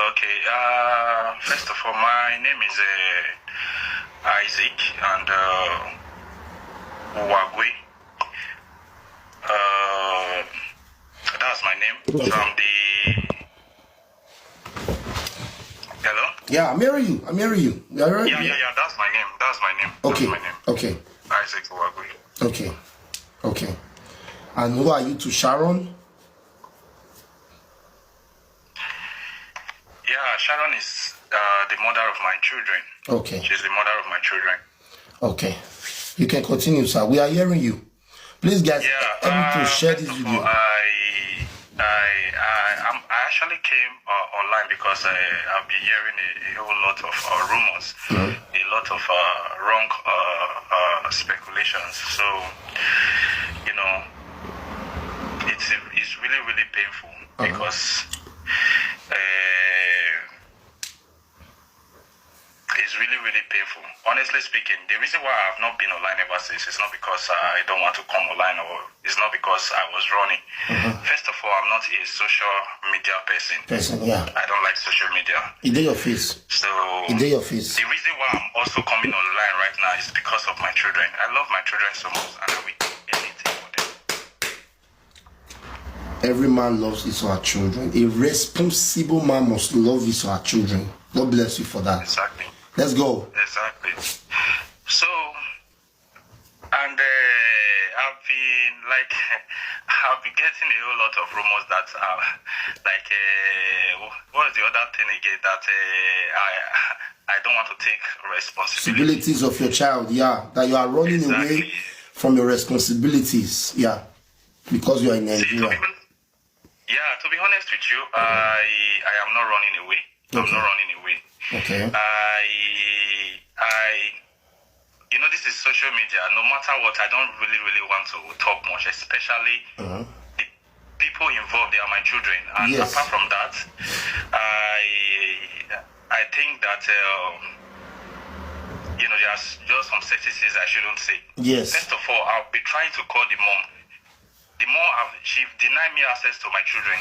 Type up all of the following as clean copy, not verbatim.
Okay. First of all, my name is Isaac and Wagwe. That's my name. Okay. From the. Hello. Yeah, I'm hearing you. I'm hearing you. You are right? Yeah. That's my name. That's my name. Okay. That's my name. Okay. Isaac Wagwe. Okay. Okay. And who are you to Sharon? Yeah, Sharon is the mother of my children. Okay. She's the mother of my children. Okay. You can continue, sir. We are hearing you. Please, guys, help me to share this video. I actually came online because I've been hearing a whole lot of rumors, a lot of wrong speculations. So, you know, it's really, really painful because it's really, really painful. Honestly speaking, the reason why I have not been online ever since is not because I don't want to come online, or it's not because I was running. First of all, I'm not a social media person. Yeah. I don't like social media. You do your face. So You do your face. the reason why I'm also coming online right now is because of my children. I love my children so much, and I will do anything for them. Every man loves his or her children. A responsible man must love his or her children. God bless you for that. Exactly. Let's go. Exactly. So, and I've been getting a whole lot of rumors that what is the other thing again, that I don't want to take responsibility. Responsibilities of your child, yeah. That you are running away from your responsibilities, yeah. Because you are in Nigeria. To be honest with you, I am not running away. Okay. I'm not running away. Okay. You know, this is social media. No matter what, I don't really want to talk much, especially the people involved. They are my children, and Yes. apart from that, I think that you know, there's just some sentences I shouldn't say. Yes. First of all, I'll be trying to call the mom. The mom, she denied me access to my children.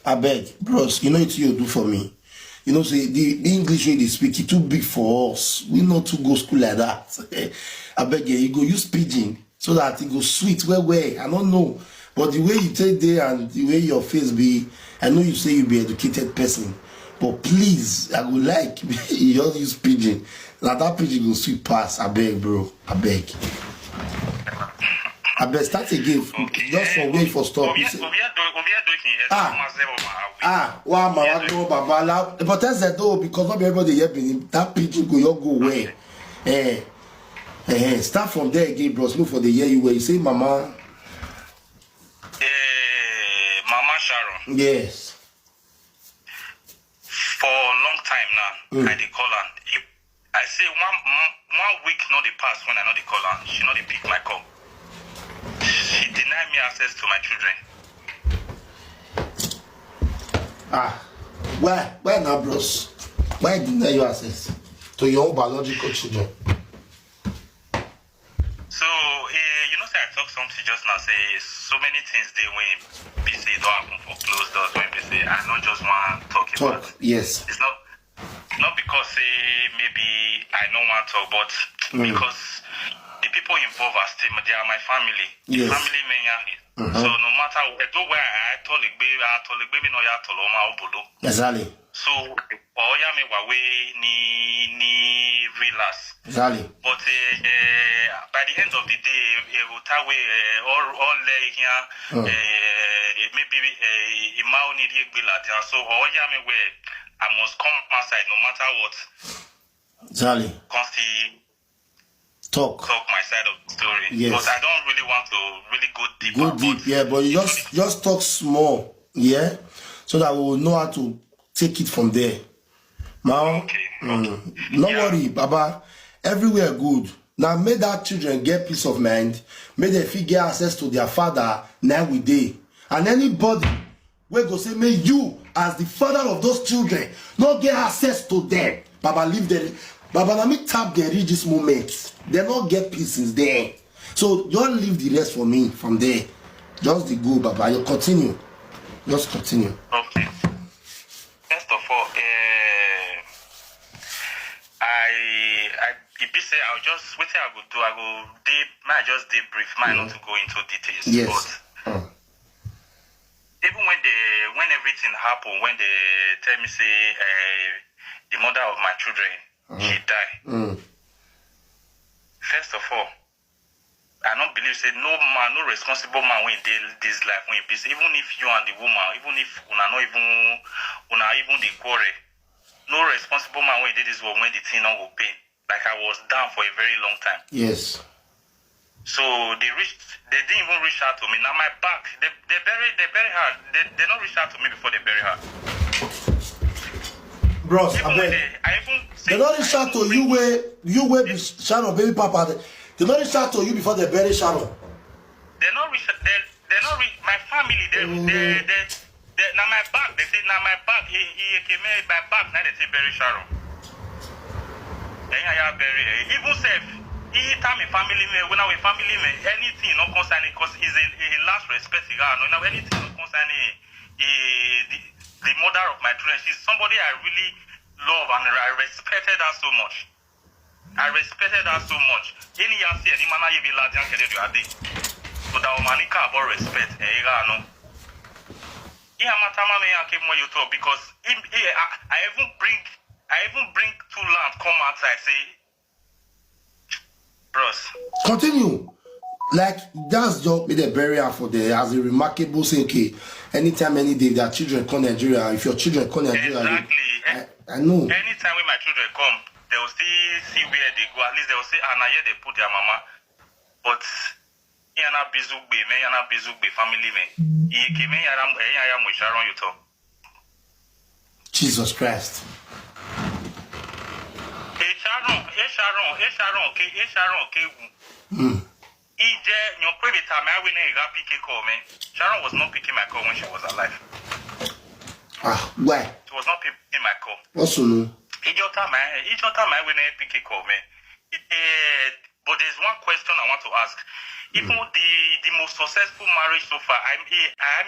I beg, bros, you know what you do for me? You know, say the English way they speak, it too big for us. We not to go school like that. I beg you go use pidgin so that it go sweet where. I don't know. But the way you take there and the way your face be, I know you say you be educated person. But please, I would like you just use pidgin. Like that pidgin go sweet pass. I beg, bro. I beg. I beg start again. Okay. Just for wait for stop. Baba. But that's the door because not everybody here been that pidgin go away. Start from there again, bros. Look for the year you where you say mama. Mama Sharon. Yes. For a long time now, I dey call her. I say one week not the pass when I know the call her. She not the pick my call. She denied me access to my children. Why now, bros? Why deny you access to your own biological children? So, you know, say I talk something just now. Say so many things they when be say don't happen for closed doors. When they say I not just want talking about. Yes. It's not because maybe I don't want to talk, but because the people involved are still they are my family. Yes. Family men. So no matter where I told the baby no ya toloma obodo. Exactly. So oya me wawe ni relax. Exactly. But by the end of the day, all here maybe imao need so oya me where I must come outside no matter what. Exactly. Constantly talk my side of the story. Yes. But I don't really want to really go deep. Go deep, yeah, but you just talk small, yeah, so that we will know how to take it from there. Now, Okay. no worry, Baba. Everywhere good. Now, make that children get peace of mind. Make them fit get access to their father now we day. And anybody we go say, may you, as the father of those children, not get access to them. Baba, leave them. Baba, let me tap them reach this moment. They not get peace since there. So don't leave the rest for me from there. Just the go, Baba. You continue. Just continue. Okay. First of of all, if you say I'll just what I go do, I just dey brief, not to go into details. Yes. But even when everything happened, when they tell me say the mother of my children she died. First of all, I don't believe say no man, no responsible man when they this life when be even if you and the woman, even if una even the quarrel, no responsible man when did this world when the thing not go pay. Like I was down for a very long time. Yes. So they didn't even reach out to me. Now my back, they bury her. They don't reach out to me before they bury her. Bros, they don't reach out to you where Sharon baby papa. They don't reach out to you before they bury Sharon. They not reach. My family. They now my back. They say now my back. He came my back. Now they say bury Sharon. Even self, he time a family man, when I family man, anything not concerning, because he's a last respect, now anything not concerning the mother of my children. She's somebody I really love and I respected her so much. I respected her so much. Any year, any man I be large and carry the day. So that woman about respect, no. Yeah, matama me came when you talk because I even bring two lamps come outside say, bros. Continue. Like that's just be the barrier for the as a remarkable say, okay, anytime, any day that children come Nigeria, if your children come Nigeria, exactly. I know. Anytime when my children come, they will still see where they go. At least they will say, now here they put their mama. But yana bizugbe, me yana bizugbe family me. He came in yara mo Sharon you talk. Jesus Christ. Sharon, okay. Your private time, I went and pick a call, man. Sharon was not picking my call when she was alive. Why? She was not picking my call. Also, no. Each time I went and pick a call, man. But there's one question I want to ask. Even the most successful marriage so far, I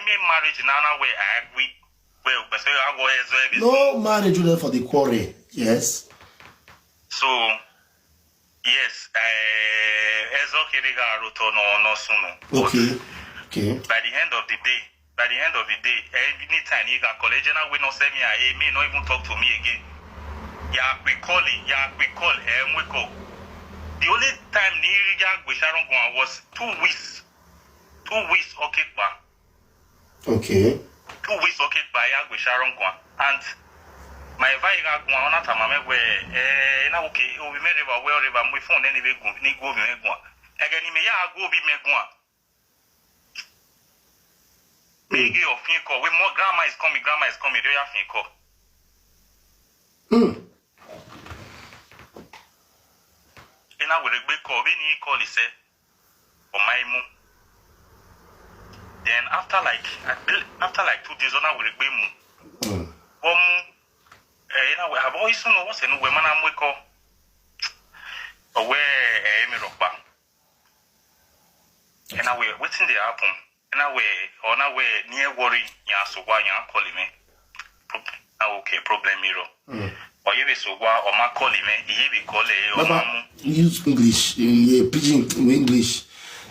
made marriage in another way. I agree. Well, but so I go as no marriage for the quarry. Yes. So, yes, Okay. By the end of the day, anytime you got college, and I will not send me a may not even talk to me again. We call, and we call. The only time with Sharon was 2 weeks. 2 weeks, okay, okay. 2 weeks, okay, with Sharon, and my viga go on at a moment where okay, we made river well river my phone anyway go me go again me ya go be me go me give your fin call when more grandma is coming do you have fin call and I will be call when he call he say for my mom then after like 2 days on I will be mom I've always known what's a new woman I'm with call away a mirror. And I will waiting the happen. And I will on our way near worry, so why you calling me? Okay, problem mirror. Or you so why or my calling me, he will call it. Use English, pidgin English,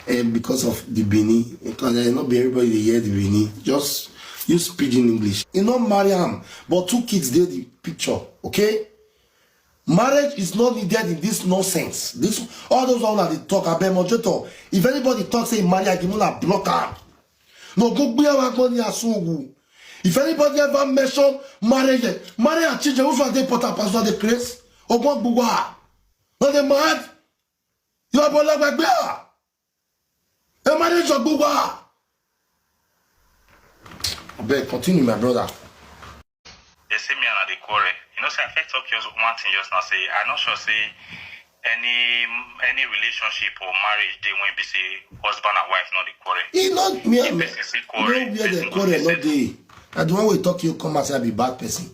because of the Bini, because I not be everybody hear the Bini. Just use pidgin English. You know, Mariam, but 2 kids there the picture, okay? Marriage is not needed in this nonsense. This all those one that they talk about moderator. If anybody talks say marriage, I give them a blocker. No go be our money asugu. If anybody ever mention marriage and children, which one they put up as the place? Or what bugwa? Not the mad? You are bola bagba. A marriage of bugwa. But continue, my brother. They say me and the quarrel. You know, say I talk just one thing just now. Say I'm not sure. Say any relationship or marriage they won't be say husband and wife not the quarrel. He not me. The quarrel not the. I don't want to talk you come and say I be bad person.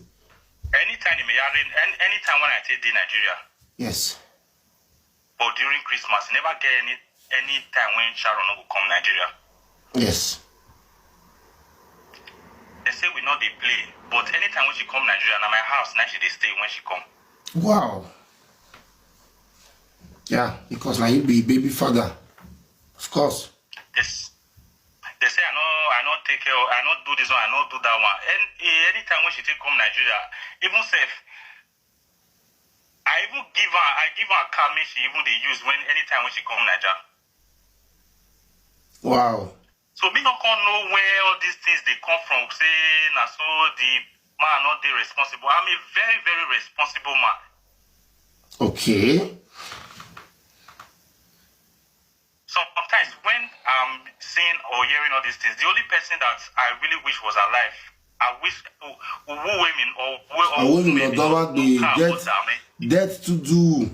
Anytime anytime when I take the Nigeria. Yes. But during Christmas, never get any time when Sharon will come Nigeria. Yes. They say we know they play. But anytime when she come Nigeria, now my house, now she dey stay when she come. Wow. Yeah, because now you be baby father. Of course. Yes. They say I not take care of, I not do this one, I not do that one. And anytime when she take come Nigeria, even safe, I give her a car she even they use anytime when she come Nigeria. Wow. So me not know where all these things they come from. Say na so the man not they responsible. I'm a very, very responsible man. Okay. Sometimes when I'm seeing or hearing all these things, the only person that I really wish was alive, I wish women get to do.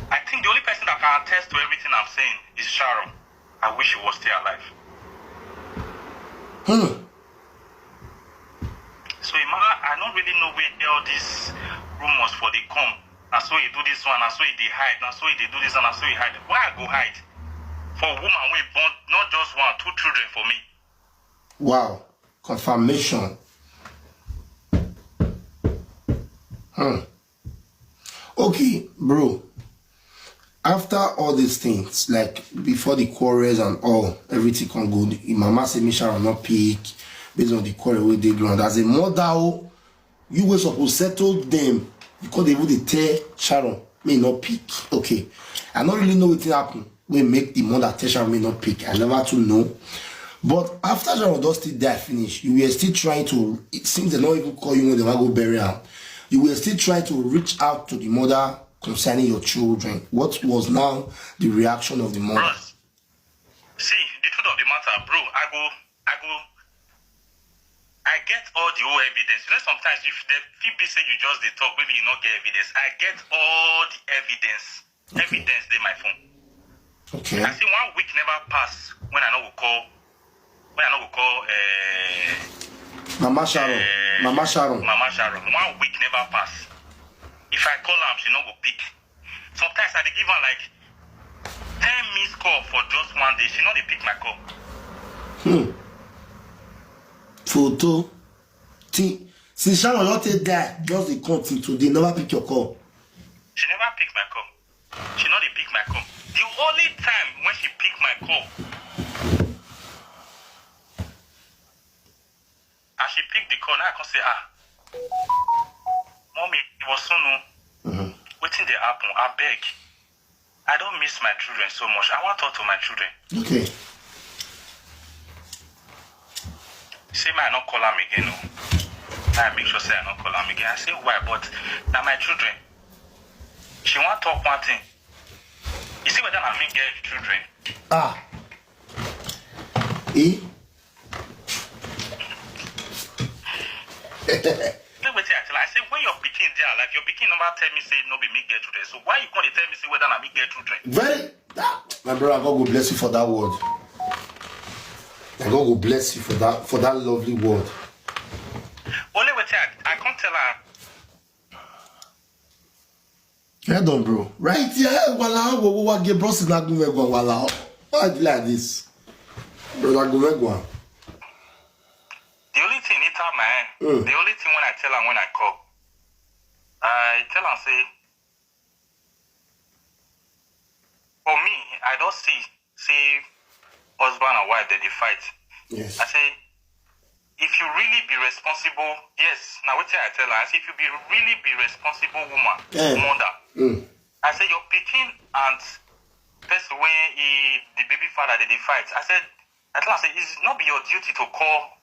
I think the only person that can attest to everything I'm saying is Sharon. I wish she was still alive. So I don't really know where all these rumors for they come. And so he do this one, and so he hide, and so he do this one, and so he hide. Why I go hide? For a woman we born not just 1, 2 children for me. Wow. Confirmation. Okay, bro. After all these things, like before the quarrels and all, everything can go. Mama say me Sharon not pick based on the quarrel we did ground. As a mother, you were supposed to settle them because they would tell Sharon may not pick. Okay. I don't really know what happened. We make the mother tell Sharon may not pick. I never to know. But after Sharon does still die finish, you were still trying to, it seems they not even call you when they want to go bury her. You were still trying to reach out to the mother concerning your children. What was now the reaction of the mother? Bro, see, the truth of the matter, bro, I get all the whole evidence. You know, sometimes if the people say you just they talk, maybe you not get evidence. I get all the evidence. Okay. Evidence in my phone. Okay. I see 1 week never pass when I know will call. Mama Sharon. Mama Sharon. 1 week never pass. If I call her, she not go pick. Sometimes I give her like 10 missed call for just 1 day. She not they pick my call. Photo. Since Sharon not take that, just the content today, never pick your call. She never pick my call. She not they pick my call. The only time when she pick my call, and she pick the call, now I can say, Mommy, it was so no. Waiting they happen, I beg. I don't miss my children so much. I want to talk to my children. Okay. Say I not call them again, no. I make sure say I not call them again. I say why, but now my children. She want to talk one thing. You see whether I mean get children. I say when your picking there, like your picking number tell me say no be me get children. So why you gonna tell me say whether I me get children? My brother, God will bless you for that word. And God will bless you for that lovely word. Only way I can't tell her. Yeah, done, bro. Right here, wala get bros na go wala. Why do you like this? Brother, go go. The only thing it have my hand. The only thing when I tell her when I call, I tell her say, for me, I don't see husband and wife that they fight. Yes. I say, if you really be responsible, yes. Now what I tell her, I say if you really be responsible woman, mother. I say your picking and person when the baby father that they fight. I tell her, say it's not be your duty to call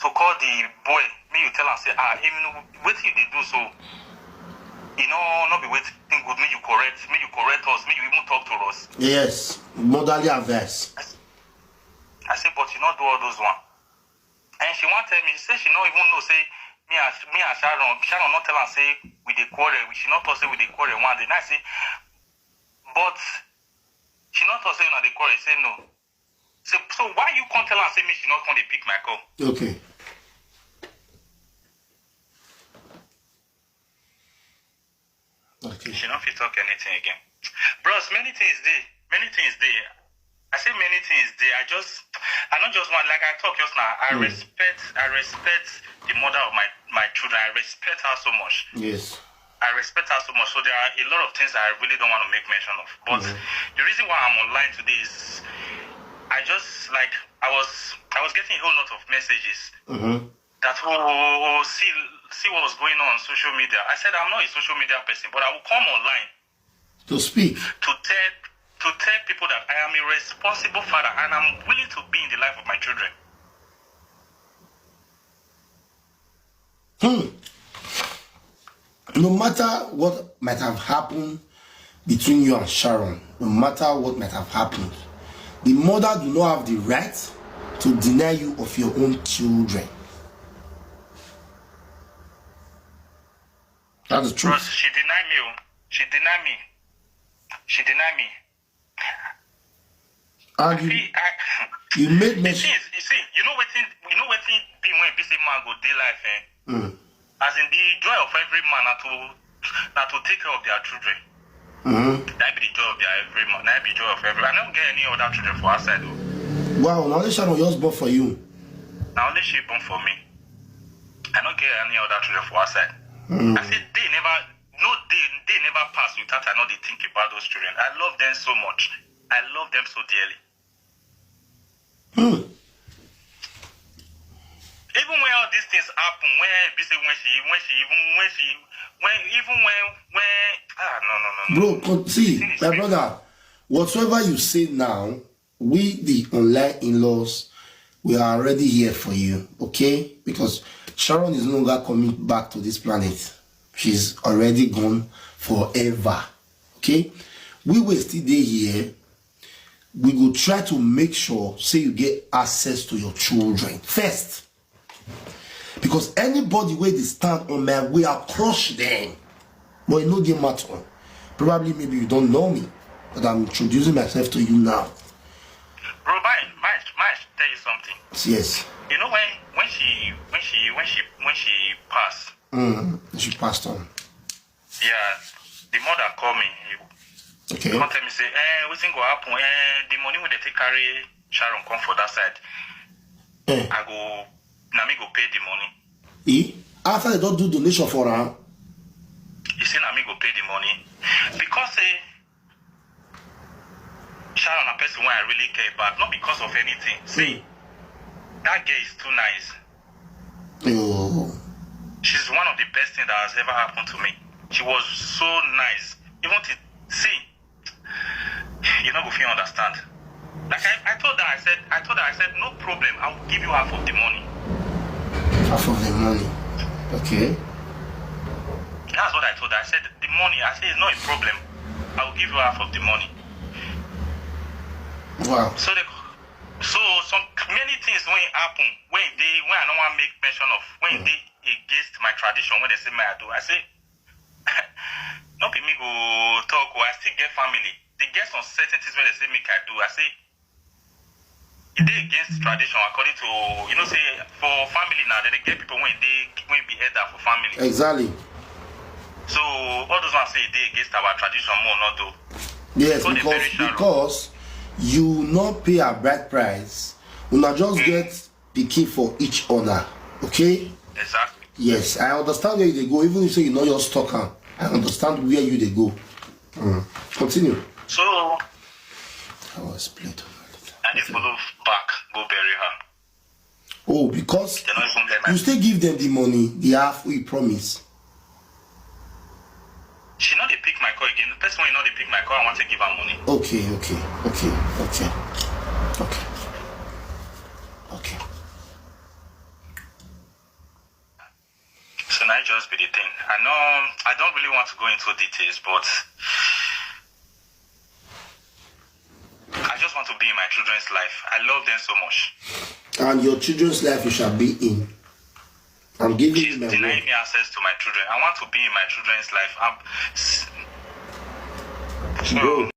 the boy. Me you tell her say even what you they do so. You know, not be waiting good. Me you correct us. Me you even talk to us. Yes, motherly advice. I say, but you not do all those one. And she want tell me, say she not even know, say, me and Sharon not tell her, say, we dey quarrel, she not talk, say, we dey quarrel one day. And I say, but, she not talk, say, no, they quarrel, say, no. So why you can't tell her, say, me, she not come, they pick my call? Okay. She not fit talk anything again. Bros, many things there. I say many things there. I don't just want, like I talk just now, I respect the mother of my children. I respect her so much. Yes. I respect her so much. So there are a lot of things I really don't want to make mention of. But the reason why I'm online today is I just like I was getting a whole lot of messages that see what was going on social media. I said I'm not a social media person, but I will come online to speak, to tell people that I am a responsible father and I'm willing to be in the life of my children. No matter what might have happened between you and Sharon, no matter what might have happened, the mother do not have the right to deny you of your own children. That's the truth. She denied me. She denied me. She denied me. And you made mention. You see, you know what thing being when busy man go day life, as in the joy of every man not to take care of their children. That be the joy of every man. That be the joy of every. I don't get any other children for outside though. Wow, now this Sharon yours born for you. Now only she born for me. I don't get any other children for outside. I said they never pass without I know they think about those children. I love them so much. I love them so dearly. Even when all these things happen, Bro, see, my brother, whatsoever you say now, we the online in-laws, we are already here for you, okay? Because Sharon is no longer coming back to this planet. She's already gone forever, okay? We will still be here. We will try to make sure, say you get access to your children first. Because anybody where they stand on my way, I'll crush them. But it no get matter. Probably maybe you don't know me, but I'm introducing myself to you now. Bro, might tell you something. Yes. You know when she passed. She passed on. Yeah, the mother called me. Okay. Come tell me say, we think what happen? The money when they take carry Sharon come for that side. I go. Now me go pay the money. After they don't do donation for her. You say now me go pay the money because Sharon a person where I really care about, not because of anything. See, that girl is too nice. She's one of the best things that has ever happened to me. She was so nice. Even to see, you know, if you understand. Like I told her, I said, no problem. I will give you half of the money. Half of the money. Okay. That's what I told her. I said, the money, it's not a problem. I will give you half of the money. Wow. So some many things when it happen, when I don't want to make mention of, when they against my tradition, when they say me I do, I say, not be me go talk, I still get family. They get some certain things when they say make I do. I say, it is against tradition according to, you know, say for family now, they get people when be elder for family. Exactly. So all those ones say it is against our tradition more not though. Yes, because you not pay a bride price, you not just get the key for each other. Okay? Exactly. Yes, I understand where they go. Even if you say you know your stalker, I understand where you they go. Continue. So I was split. And they follow back, go bury her. Oh, because you still give them the money, the half we promise. She not they pick my call again. The person when you know they pick my call, I want to give her money. Okay. So now just be the thing. I know I don't really want to go into details, but I just want to be in my children's life. I love them so much. And your children's life you shall be in. I'm giving you my denying me access to my children. I want to be in my children's life. Bro,